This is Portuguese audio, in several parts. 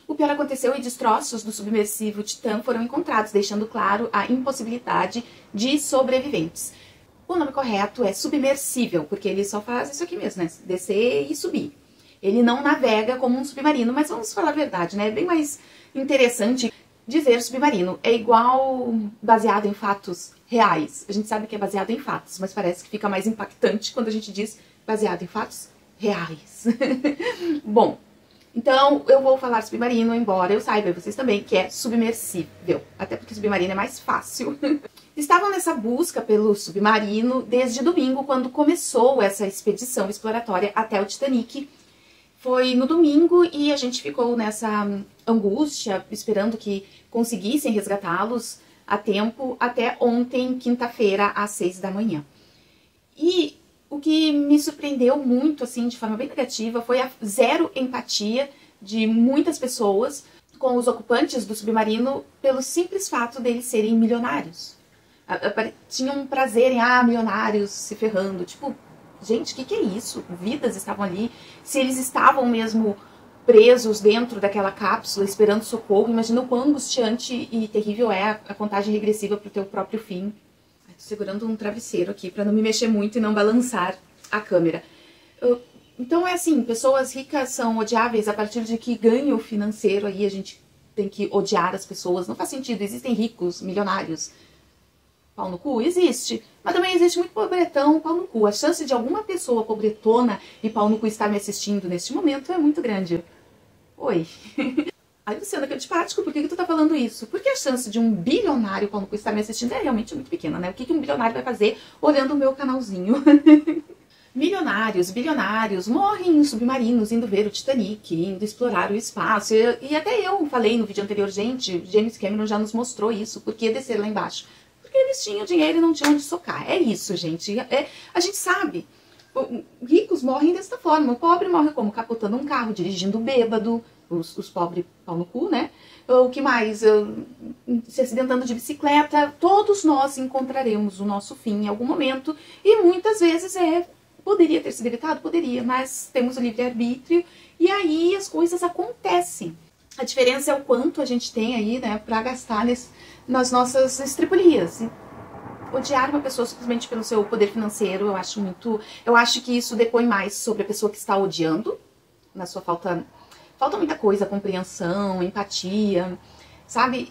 O pior aconteceu e destroços do submersivo Titã foram encontrados, deixando claro a impossibilidade de sobreviventes. O nome correto é submersível, porque ele só faz isso aqui mesmo, né? Descer e subir. Ele não navega como um submarino, mas vamos falar a verdade, né? É bem mais interessante dizer submarino. É igual baseado em fatos reais. A gente sabe que é baseado em fatos, mas parece que fica mais impactante quando a gente diz baseado em fatos reais. Bom, então eu vou falar submarino, embora eu saiba, e vocês também, que é submersível. Até porque submarino é mais fácil. Estavam nessa busca pelo submarino desde domingo, quando começou essa expedição exploratória até o Titanic. Foi no domingo e a gente ficou nessa angústia, esperando que conseguissem resgatá-los a tempo, até ontem, quinta-feira, às 6 da manhã. E o que me surpreendeu muito, assim, de forma bem negativa, foi a zero empatia de muitas pessoas com os ocupantes do submarino pelo simples fato deles serem milionários. Tinham um prazer em, milionários se ferrando, tipo... Gente, o que é isso? Vidas estavam ali. Se eles estavam mesmo presos dentro daquela cápsula, esperando socorro, imagina o quão angustiante e terrível é a contagem regressiva para o teu próprio fim. Tô segurando um travesseiro aqui para não me mexer muito e não balançar a câmera. Então é assim, pessoas ricas são odiáveis a partir de que ganho financeiro aí a gente tem que odiar as pessoas. Não faz sentido, existem ricos, milionários. Pau no cu? Existe. Mas também existe muito pobretão, pau no cu. A chance de alguma pessoa pobretona e pau no cu estar me assistindo neste momento é muito grande. Oi. Ai, Luciana, que antipático, por que tu tá falando isso? Porque a chance de um bilionário pau no cu estar me assistindo é realmente muito pequena, né? O que um bilionário vai fazer olhando o meu canalzinho? Milionários, bilionários morrem em submarinos indo ver o Titanic, indo explorar o espaço. E até eu falei no vídeo anterior, gente, James Cameron já nos mostrou isso. Por que descer lá embaixo? Porque eles tinham dinheiro e não tinham onde socar. É isso, gente. A gente sabe. Ricos morrem desta forma. O pobre morre como? Capotando um carro, dirigindo bêbado. Os pobres pau no cu, né? O que mais? Se acidentando de bicicleta. Todos nós encontraremos o nosso fim em algum momento. E muitas vezes poderia ter sido evitado? Poderia. Mas temos o livre-arbítrio. E aí as coisas acontecem. A diferença é o quanto a gente tem aí, né, pra gastar nas nossas estripulias. Odiar uma pessoa simplesmente pelo seu poder financeiro, eu acho que isso depõe mais sobre a pessoa que está odiando, na sua falta muita coisa, compreensão, empatia, sabe?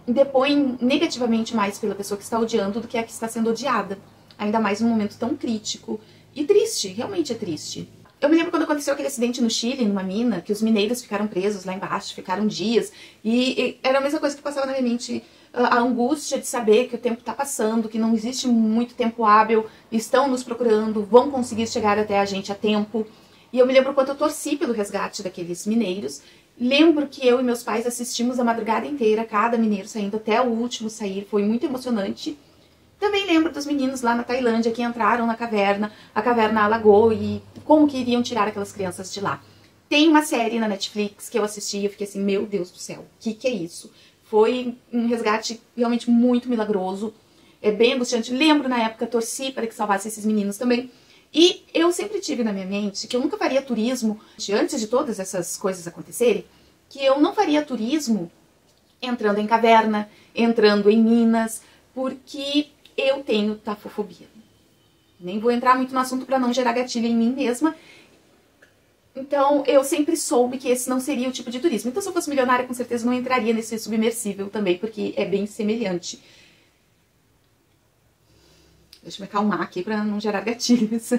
Depõe negativamente mais pela pessoa que está odiando do que a que está sendo odiada. Ainda mais num momento tão crítico e triste, realmente é triste. Eu me lembro quando aconteceu aquele acidente no Chile, numa mina, que os mineiros ficaram presos lá embaixo, ficaram dias, e era a mesma coisa que passava na minha mente, a angústia de saber que o tempo está passando, que não existe muito tempo hábil, estão nos procurando, vão conseguir chegar até a gente a tempo. E eu me lembro quando eu torci pelo resgate daqueles mineiros, lembro que eu e meus pais assistimos a madrugada inteira, cada mineiro saindo até o último sair, foi muito emocionante. Também lembro dos meninos lá na Tailândia que entraram na caverna, a caverna alagou e como que iriam tirar aquelas crianças de lá. Tem uma série na Netflix que eu assisti e eu fiquei assim, meu Deus do céu, o que é isso? Foi um resgate realmente muito milagroso, é bem angustiante. Lembro na época, torci para que salvasse esses meninos também. E eu sempre tive na minha mente que eu nunca faria turismo, antes de todas essas coisas acontecerem, que eu não faria turismo entrando em caverna, entrando em minas, porque eu tenho tafofobia. Nem vou entrar muito no assunto para não gerar gatilho em mim mesma. Então, eu sempre soube que esse não seria o tipo de turismo. Então, se eu fosse milionária, com certeza não entraria nesse submersível também, porque é bem semelhante. Deixa eu me acalmar aqui para não gerar gatilhos.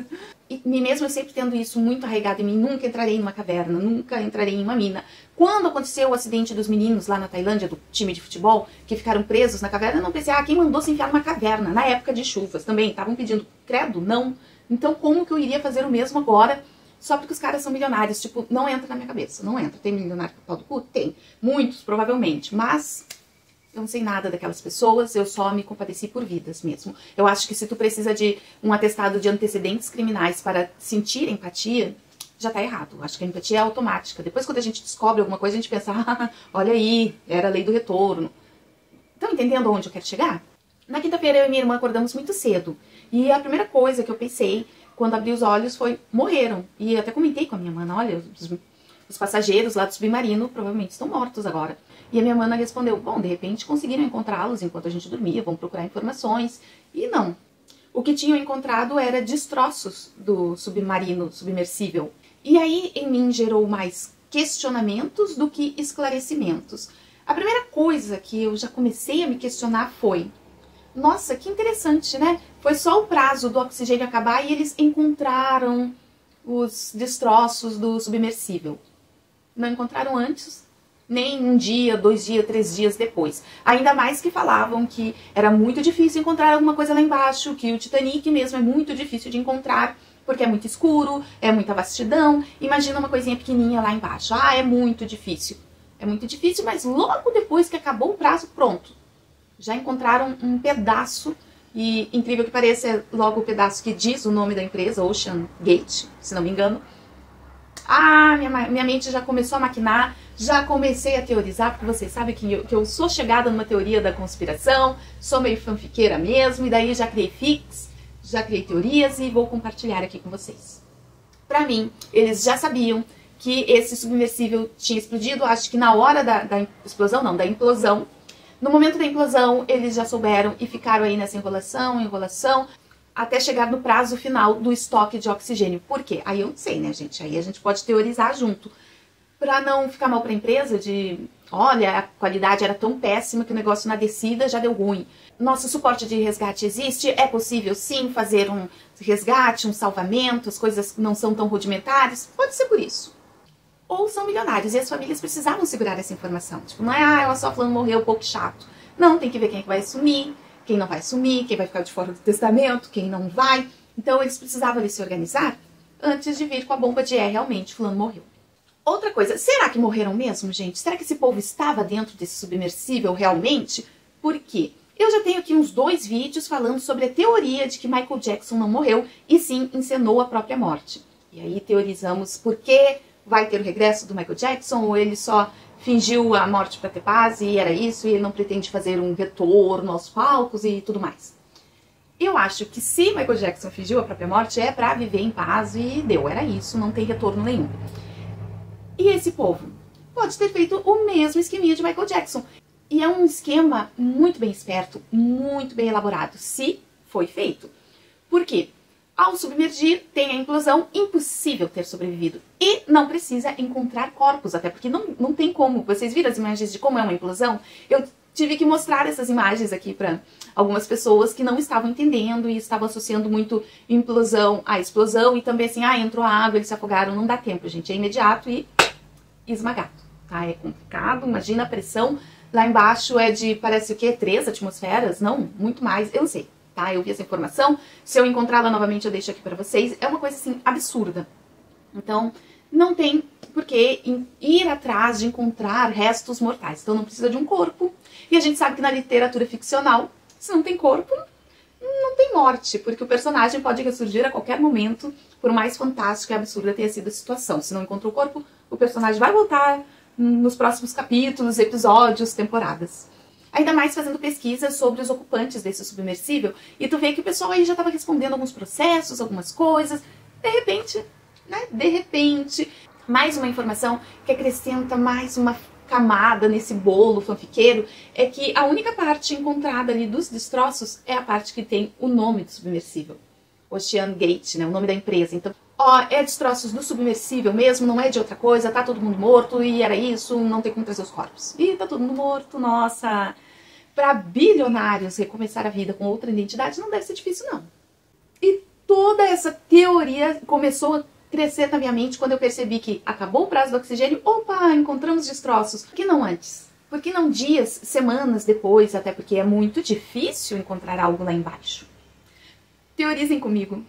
E mesmo eu sempre tendo isso muito arraigado em mim, nunca entrarei numa caverna, nunca entrarei em uma mina. Quando aconteceu o acidente dos meninos lá na Tailândia, do time de futebol, que ficaram presos na caverna, eu não pensei, quem mandou se enfiar numa caverna? Na época de chuvas também, estavam pedindo credo? Não. Então como que eu iria fazer o mesmo agora, só porque os caras são milionários? Tipo, não entra na minha cabeça, não entra. Tem milionário com pau do cu? Tem. Muitos, provavelmente, mas... eu não sei nada daquelas pessoas, eu só me compadeci por vidas mesmo. Eu acho que se tu precisa de um atestado de antecedentes criminais para sentir empatia, já tá errado. Acho que a empatia é automática. Depois, quando a gente descobre alguma coisa, a gente pensa, olha aí, era a lei do retorno. Estão entendendo onde eu quero chegar? Na quinta-feira, eu e minha irmã acordamos muito cedo. E a primeira coisa que eu pensei, quando abri os olhos, foi, morreram. E eu até comentei com a minha mãe, olha, os passageiros lá do submarino provavelmente estão mortos agora. E a minha mana respondeu, bom, de repente conseguiram encontrá-los enquanto a gente dormia, vão procurar informações. E não. O que tinham encontrado era destroços do submarino submersível. E aí em mim gerou mais questionamentos do que esclarecimentos. A primeira coisa que eu já comecei a me questionar foi, nossa, que interessante, né? Foi só o prazo do oxigênio acabar e eles encontraram os destroços do submersível. Não encontraram antes, nem um dia, 2 dias, 3 dias depois. Ainda mais que falavam que era muito difícil encontrar alguma coisa lá embaixo, que o Titanic mesmo é muito difícil de encontrar, porque é muito escuro, é muita vastidão. Imagina uma coisinha pequenininha lá embaixo. Ah, é muito difícil. É muito difícil, mas logo depois que acabou o prazo, pronto. Já encontraram um pedaço, e incrível que pareça, é logo o pedaço que diz o nome da empresa, Ocean Gate, se não me engano. Ah, minha mente já começou a maquinar, já comecei a teorizar, porque vocês sabem que eu sou chegada numa teoria da conspiração, sou meio fanfiqueira mesmo, e daí já criei fics, já criei teorias e vou compartilhar aqui com vocês. Pra mim, eles já sabiam que esse submersível tinha explodido, acho que na hora da explosão, não, da implosão. No momento da implosão, eles já souberam e ficaram aí nessa enrolação, até chegar no prazo final do estoque de oxigênio. Por quê? Aí eu não sei, né, gente? Aí a gente pode teorizar junto. Pra não ficar mal pra empresa de, olha, a qualidade era tão péssima que o negócio na descida já deu ruim. Nosso suporte de resgate existe, é possível sim fazer um resgate, um salvamento, as coisas não são tão rudimentares, pode ser por isso. Ou são milionários e as famílias precisavam segurar essa informação. Tipo, não é, ela só falando morreu, um pouco chato. Não, tem que ver quem é que vai assumir, quem não vai assumir, quem vai ficar de fora do testamento, quem não vai. Então eles precisavam ali se organizar antes de vir com a bomba de realmente, fulano morreu. Outra coisa, será que morreram mesmo, gente? Será que esse povo estava dentro desse submersível realmente? Por quê? Eu já tenho aqui uns 2 vídeos falando sobre a teoria de que Michael Jackson não morreu e sim encenou a própria morte. E aí teorizamos por que vai ter o regresso do Michael Jackson ou ele só fingiu a morte para ter paz e era isso e ele não pretende fazer um retorno aos palcos e tudo mais. Eu acho que se Michael Jackson fingiu a própria morte é para viver em paz e deu, era isso, não tem retorno nenhum. E esse povo pode ter feito o mesmo esqueminha de Michael Jackson. E é um esquema muito bem esperto, muito bem elaborado, se foi feito. Por quê? Ao submergir, tem a implosão, impossível ter sobrevivido. E não precisa encontrar corpos, até porque não tem como. Vocês viram as imagens de como é uma implosão? Eu tive que mostrar essas imagens aqui para algumas pessoas que não estavam entendendo e estavam associando muito implosão à explosão. E também assim, entrou a água, eles se afogaram. Não dá tempo, gente, é imediato e esmagado, tá? É complicado, imagina a pressão. Lá embaixo é de, parece o quê? 3 atmosferas? Não, muito mais, eu não sei. Tá? Eu vi essa informação, se eu encontrá-la novamente eu deixo aqui pra vocês, é uma coisa assim absurda. Então, não tem por que ir atrás de encontrar restos mortais, então não precisa de um corpo. E a gente sabe que na literatura ficcional, se não tem corpo, não tem morte, porque o personagem pode ressurgir a qualquer momento, por mais fantástica e absurda tenha sido a situação. Se não encontrou o corpo, o personagem vai voltar nos próximos capítulos, episódios, temporadas. Ainda mais fazendo pesquisas sobre os ocupantes desse submersível. E tu vê que o pessoal aí já estava respondendo alguns processos, algumas coisas. De repente, né? De repente, mais uma informação que acrescenta mais uma camada nesse bolo fanfiqueiro é que a única parte encontrada ali dos destroços é a parte que tem o nome do submersível. Ocean Gate, né? O nome da empresa. Então, é destroços do submersível mesmo, não é de outra coisa, tá todo mundo morto e era isso, não tem como trazer os corpos. Ih, tá todo mundo morto, nossa. Para bilionários recomeçar a vida com outra identidade não deve ser difícil, não. E toda essa teoria começou a crescer na minha mente quando eu percebi que acabou o prazo do oxigênio, opa, encontramos destroços. Por que não antes? Por que não dias, semanas depois, até porque é muito difícil encontrar algo lá embaixo? Teorizem comigo.